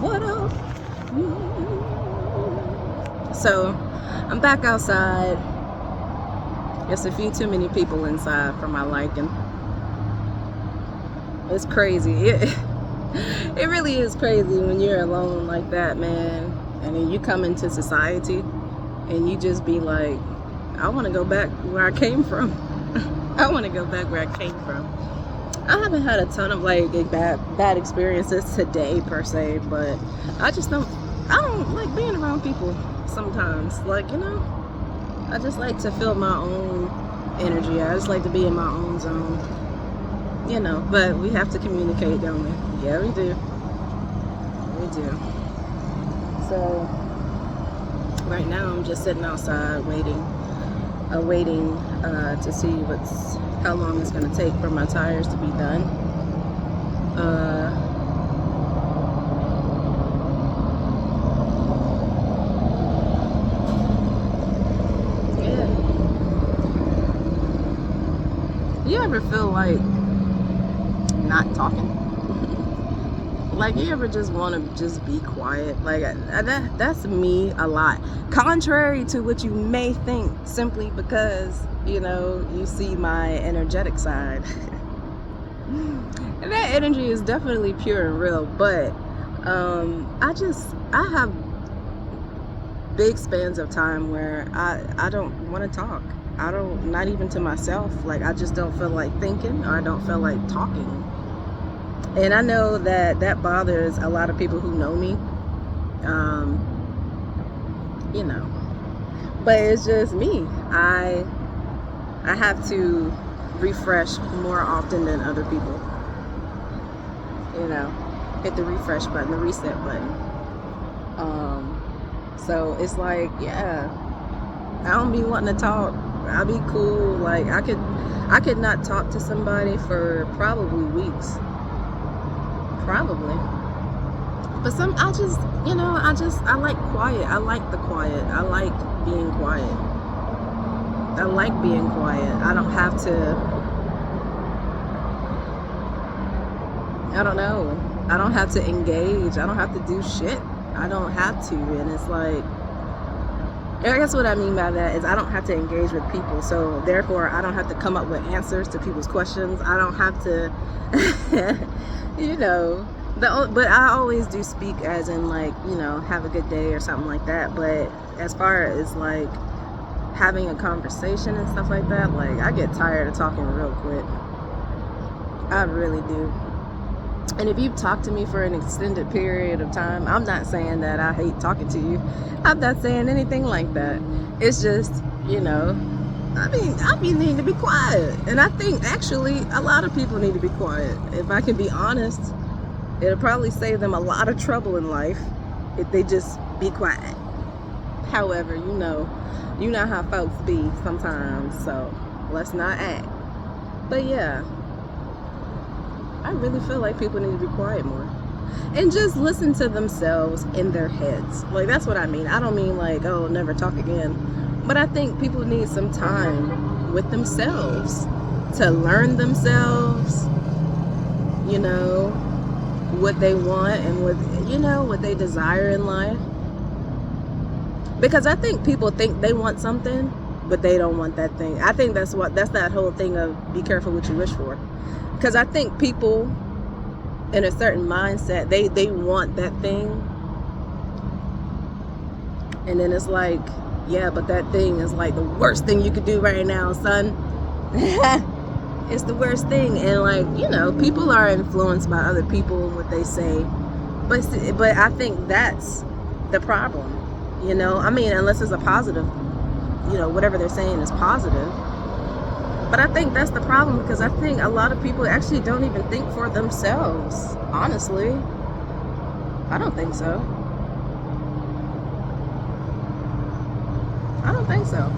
What up? So I'm back outside. It's a few too many people inside for my liking. It's crazy. It really is crazy when you're alone like that, man. And then you come into society and you just be like, I want to go back where I came from. I want to go back where I came from. I haven't had a ton of like bad experiences today per se, but I don't like being around people sometimes. Like, I just like to feel my own energy. I just like to be in my own zone. But we have to communicate, don't we? Yeah, we do. We do. So right now I'm just sitting outside awaiting to see how long it's going to take for my tires to be done. Yeah. You ever feel like not talking? Like, you ever just want to just be quiet? Like, that's me a lot. Contrary to what you may think, simply because, you see my energetic side. And that energy is definitely pure and real, but I have big spans of time where I don't want to talk. Not even to myself. Like, I just don't feel like thinking, or I don't feel like talking. And I know that bothers a lot of people who know me, but it's just me. I have to refresh more often than other people. Hit the refresh button, the reset button. So it's like, yeah, I don't be wanting to talk. I be cool. Like, I could not talk to somebody for probably weeks. Probably. But I like quiet. I like the quiet. I like being quiet. I like being quiet. I don't have to, I don't know. I don't have to engage. I don't have to do shit. I don't have to. And it's like, I guess what I mean by that is I don't have to engage with people. So therefore, I don't have to come up with answers to people's questions. I don't have to, but I always do speak as in, like, have a good day or something like that. But as far as like having a conversation and stuff like that, like, I get tired of talking real quick. I really do. And if you've talked to me for an extended period of time, I'm not saying that I hate talking to you. I'm not saying anything like that. It's just, I need to be quiet. And I think actually a lot of people need to be quiet. If I can be honest, it'll probably save them a lot of trouble in life if they just be quiet. However, you know how folks be sometimes, so let's not act. But yeah, I really feel like people need to be quiet more and just listen to themselves in their heads. Like, that's what I mean. I don't mean like, oh, never talk again. But I think people need some time with themselves to learn themselves, what they want and what they desire in life. Because I think people think they want something, but they don't want that thing. I think that's that whole thing of be careful what you wish for. Because I think people in a certain mindset, they want that thing. And then it's like, yeah, but that thing is like the worst thing you could do right now, son. It's the worst thing. And like, people are influenced by other people and what they say. But I think that's the problem. I mean, unless it's a positive, whatever they're saying is positive. But I think that's the problem, because I think a lot of people actually don't even think for themselves. Honestly, I don't think so. I don't think so.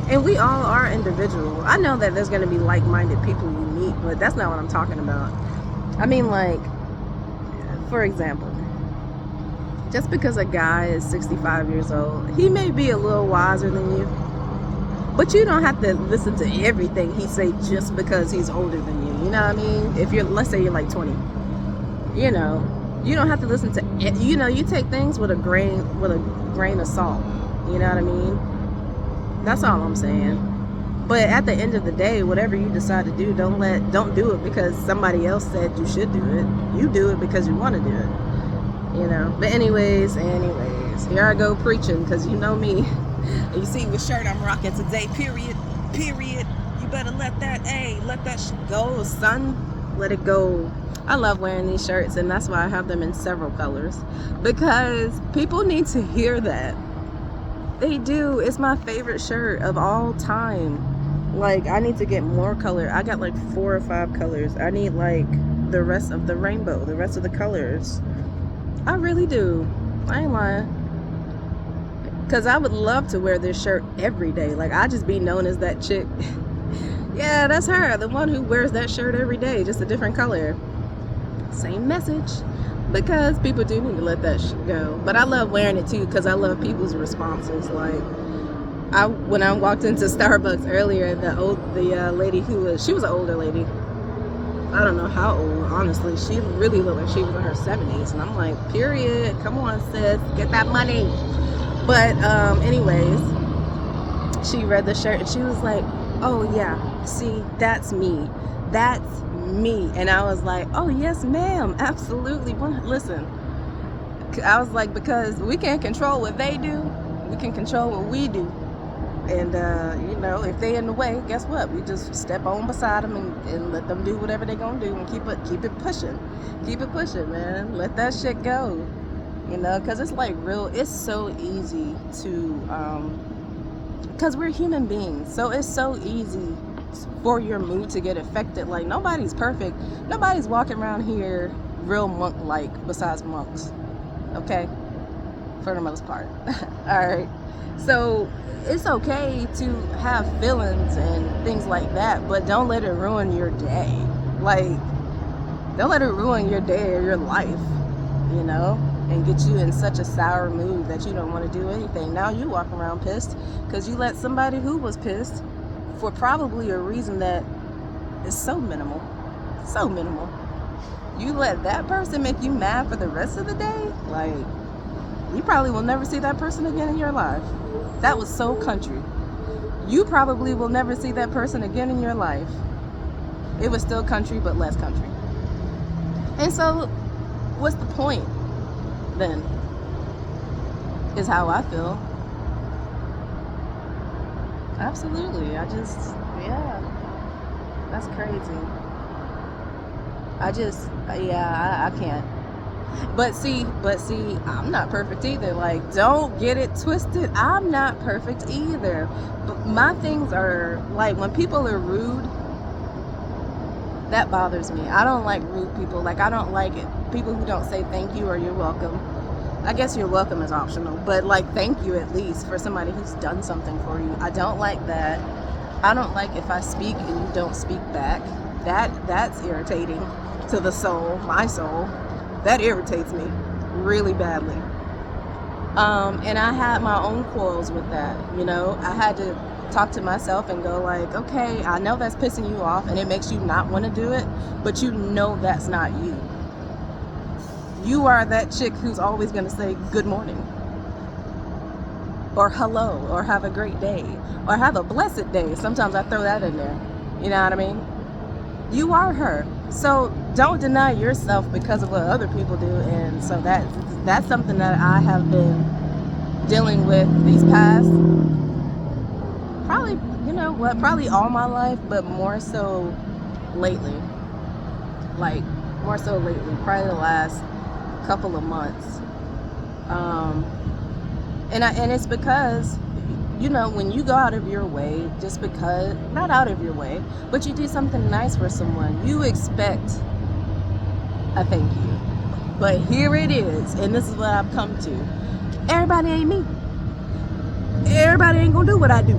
And we all are individual. I know that there's going to be like-minded people you meet, but that's not what I'm talking about. I mean, like, for example, just because a guy is 65 years old, he may be a little wiser than you. But you don't have to listen to everything he say just because he's older than you. You know what I mean? Let's say you're like 20. You don't have to listen to it. You know, you take things with a grain of salt. You know what I mean? That's all I'm saying. But at the end of the day, whatever you decide to do, don't do it because somebody else said you should do it. You do it because you want to do it. You know. But anyways, here I go preaching because you know me. You see what shirt I'm rocking today. Period. You better let that go, son. Let it go. I love wearing these shirts, and that's why I have them in several colors, because people need to hear that. They do. It's my favorite shirt of all time. Like, I need to get more color. I got like 4 or 5 colors. I need like the rest of the rainbow, the rest of the colors. I really do. I ain't lying. Because I would love to wear this shirt every day. Like, I just be known as that chick. Yeah, that's her. The one who wears that shirt every day, just a different color. Same message. Because people do need to let that shit go. But I love wearing it too, because I love people's responses. Like, when I walked into Starbucks earlier, the lady she was an older lady. I don't know how old, honestly. She really looked like she was in her 70s. And I'm like, period. Come on, sis. Get that money. But anyways, she read the shirt and she was like, oh yeah, see, that's me. That's me. And I was like, oh yes ma'am, absolutely. Listen, I was like, because we can't control what they do, we can control what we do. And you know, if they in the way, guess what, we just step on beside them and let them do whatever they're gonna do, and keep it pushing, man. Let that shit go, you know, because it's like it's so easy to because we're human beings, so it's so easy for your mood to get affected. Like, nobody's perfect. Nobody's walking around here real monk-like besides monks, okay, for the most part. All right, so it's okay to have feelings and things like that, but don't let it ruin your day. Like, don't let it ruin your day or your life, you know, and get you in such a sour mood that you don't want to do anything. Now you walk around pissed because you let somebody who was pissed for probably a reason that is so minimal, you let that person make you mad for the rest of the day. Like, you probably will never see that person again in your life. That was so country. You probably will never see that person again in your life. It was still country, but less country. And so what's the point then, is how I feel. Absolutely. That's crazy. I can't. But see, I'm not perfect either. Like, don't get it twisted. I'm not perfect either. But my things are, like, when people are rude, that bothers me. I don't like rude people. Like, I don't like it. People who don't say thank you or you're welcome. I guess you're welcome is optional, but like, thank you at least for somebody who's done something for you. I don't like that. I don't like if I speak and you don't speak back. That's irritating to the soul, my soul. That irritates me really badly. And I had my own quarrels with that, you know. I had to talk to myself and go like, okay, I know that's pissing you off and it makes you not want to do it, but you know that's not you. You are that chick who's always going to say good morning or hello or have a great day or have a blessed day. Sometimes I throw that in there. You know what I mean? You are her. So don't deny yourself because of what other people do. And so that's something that I have been dealing with these past, probably, you know what, probably all my life, but more so lately. Like, more so lately, probably the last couple of months. And it's because, you know, when you go out of your way, just because, not out of your way, but you do something nice for someone, you expect a thank you. But here it is, and this is what I've come to. Everybody ain't me. Everybody ain't gonna do what I do.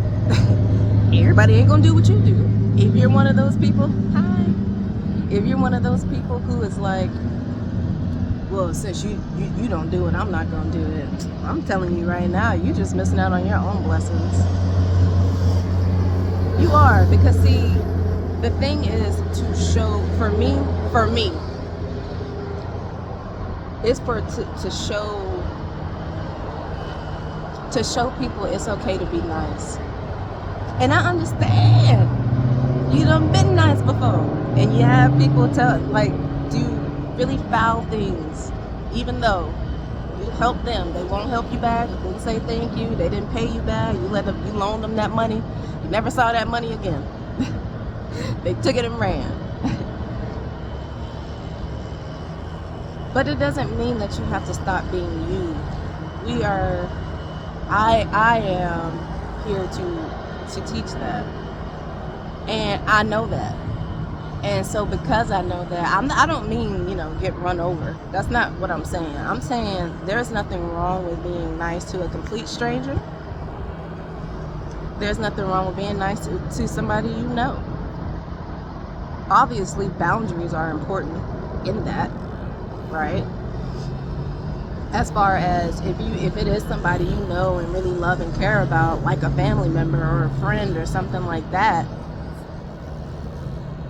Everybody ain't gonna do what you do. If you're one of those people, hi. If you're one of those people who is like, well, since you don't do it, I'm not gonna do it. I'm telling you right now, you're just missing out on your own blessings. You are, because see, the thing is to show, for me, It's for to show people it's okay to be nice. And I understand. You done been nice before. And you have people do really foul things. Even though you help them, they won't help you back. They didn't say thank you. They didn't pay you back. You loaned them that money. You never saw that money again. They took it and ran. But it doesn't mean that you have to stop being you. I am here to teach that. And I know that. And so because I know that, I don't mean, get run over. That's not what I'm saying. I'm saying there's nothing wrong with being nice to a complete stranger. There's nothing wrong with being nice to somebody you know. Obviously, boundaries are important in that, right? As far as if it is somebody you know and really love and care about, like a family member or a friend or something like that,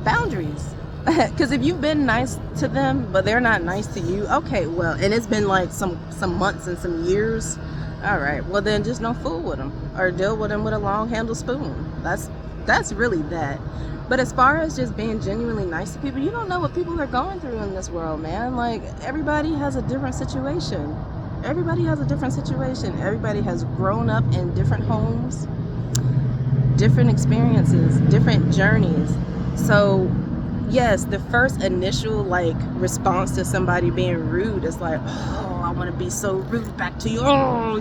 boundaries. Because if you've been nice to them but they're not nice to you, okay, well, and it's been like some months and some years, all right, well then just don't fool with them or deal with them with a long handled spoon. That's really that. But as far as just being genuinely nice to people, you don't know what people are going through in this world, man. Like, everybody has a different situation. Everybody has grown up in different homes, different experiences, different journeys. So yes, the first initial response to somebody being rude is like, oh, I want to be so rude back to you. Oh,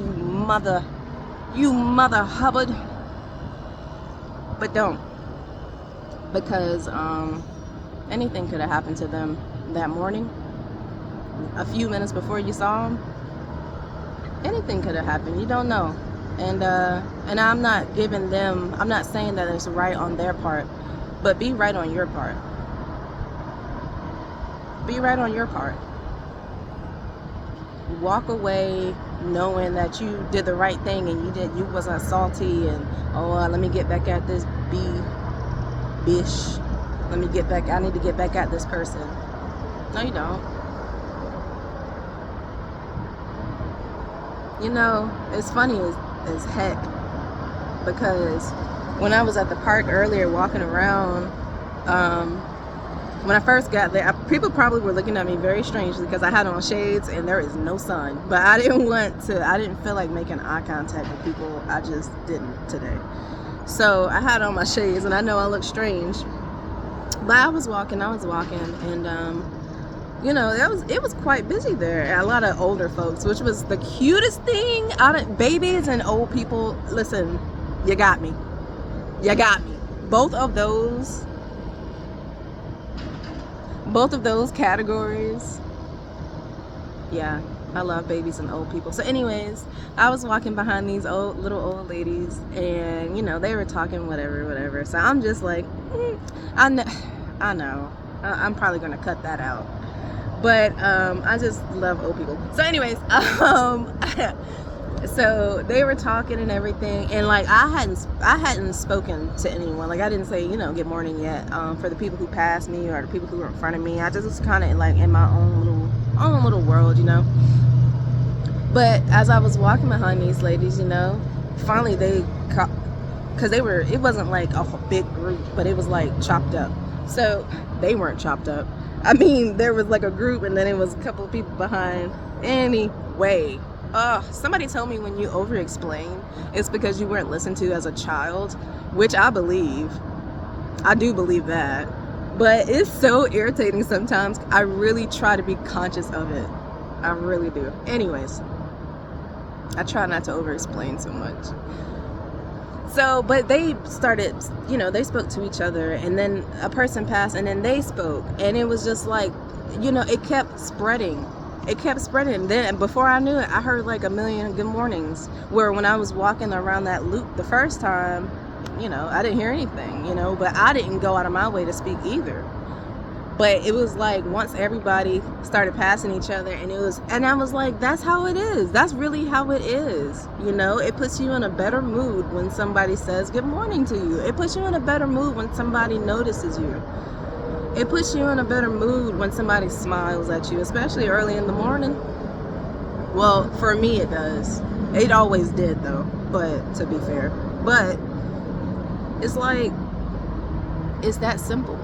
you mother Hubbard. But don't. Because anything could have happened to them that morning, a few minutes before you saw them. Anything could have happened. You don't know. And I'm not saying that it's right on their part, but be right on your part. Be right on your part. Walk away knowing that you did the right thing and you wasn't salty and let me get back at this bish. I need to get back at this person. No, you don't. It's funny as heck, because when I was at the park earlier walking around, when I first got there, people probably were looking at me very strangely because I had on shades and there is no sun. But I didn't feel like making eye contact with people. I just didn't today. So I had on my shades and I know I look strange. But I was walking and it was quite busy there. A lot of older folks, which was the cutest thing. Babies and old people, listen, you got me. Both of those categories. Yeah, I love babies and old people. So anyways, I was walking behind these little old ladies, and they were talking whatever. So I'm just like, I know. I'm probably gonna cut that out. But I just love old people. So anyways, so they were talking and everything, and I hadn't spoken to anyone. I didn't say good morning yet. For the people who passed me or the people who were in front of me, I just was kind of in my own little world, But as I was walking behind these ladies, finally because it wasn't like a big group, but it was chopped up. So they weren't chopped up. I mean, there was a group and then it was a couple of people behind. Anyway, somebody told me when you over-explain, it's because you weren't listened to as a child, which I believe. I do believe that. But it's so irritating sometimes. I really try to be conscious of it. I really do. Anyways, I try not to over-explain so much. So, but they started, they spoke to each other, and then a person passed, and then they spoke, and it was just it kept spreading. Then before I knew it, I heard a million good mornings, where when I was walking around that loop the first time, I didn't hear anything, but I didn't go out of my way to speak either. But it was once everybody started passing each other, and I was like, that's how it is. That's really how it is. It puts you in a better mood when somebody says good morning to you. It puts you in a better mood when somebody notices you. It puts you in a better mood when somebody smiles at you, especially early in the morning. Well, for me it does. It always did though, but to be fair. But it's like, it's that simple.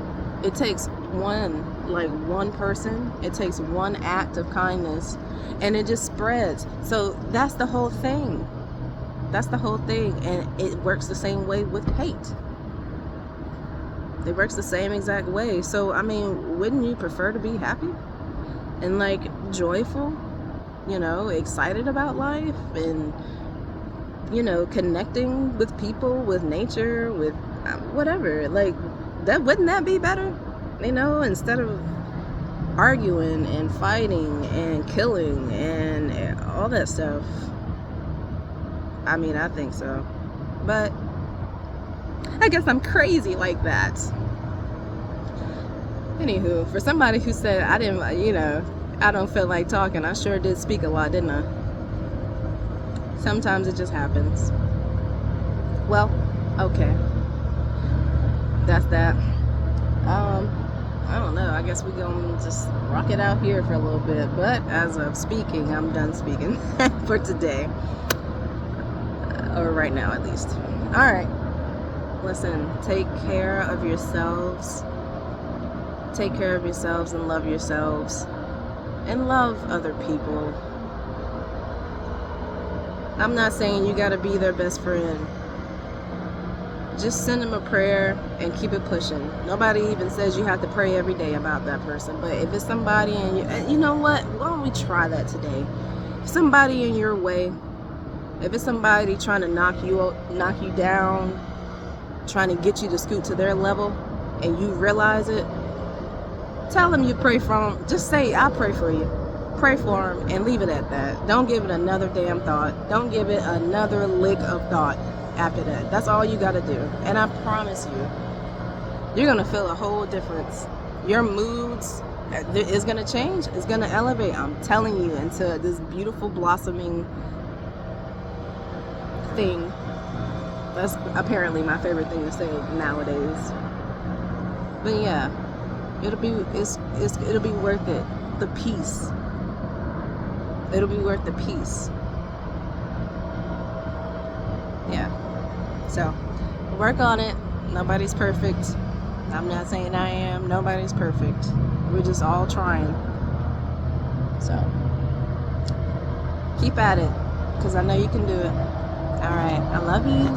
It takes one person, it takes one act of kindness, and it just spreads. So that's the whole thing. That's the whole thing. And it works the same way with hate. It works the same exact way. So, I mean, wouldn't you prefer to be happy and like joyful, excited about life, and, connecting with people, with nature, with whatever? Like, wouldn't that be better? Instead of arguing and fighting and killing and all that stuff. I mean, I think so. But I guess I'm crazy like that. Anywho, for somebody who said I don't feel like talking, I sure did speak a lot, didn't I? Sometimes it just happens. Well, okay. That's that. I don't know. I guess we're gonna just rock it out here for a little bit. But as of speaking, I'm done speaking for today. Or right now, at least. Alright. Listen, take care of yourselves. Take care of yourselves and love yourselves. And love other people. I'm not saying you gotta be their best friend. Just send them a prayer and keep it pushing. Nobody even says you have to pray every day about that person. But if it's somebody and you know what? Why don't we try that today? If somebody in your way, if it's somebody trying to knock you down, trying to get you to scoot to their level, and you realize it, tell them you pray for them. Just say, I pray for you. Pray for them and leave it at that. Don't give it another damn thought. Don't give it another lick of thought after that. That's all you got to do. And I promise you, you're going to feel a whole difference. Your moods is going to change. It's going to elevate. I'm telling you, into this beautiful blossoming thing. That's apparently my favorite thing to say nowadays. But yeah, it'll be worth it. The peace. It'll be worth the peace. Yeah. So, work on it. Nobody's perfect. I'm not saying I am. Nobody's perfect. We're just all trying. So, keep at it, because I know you can do it. Alright, I love you.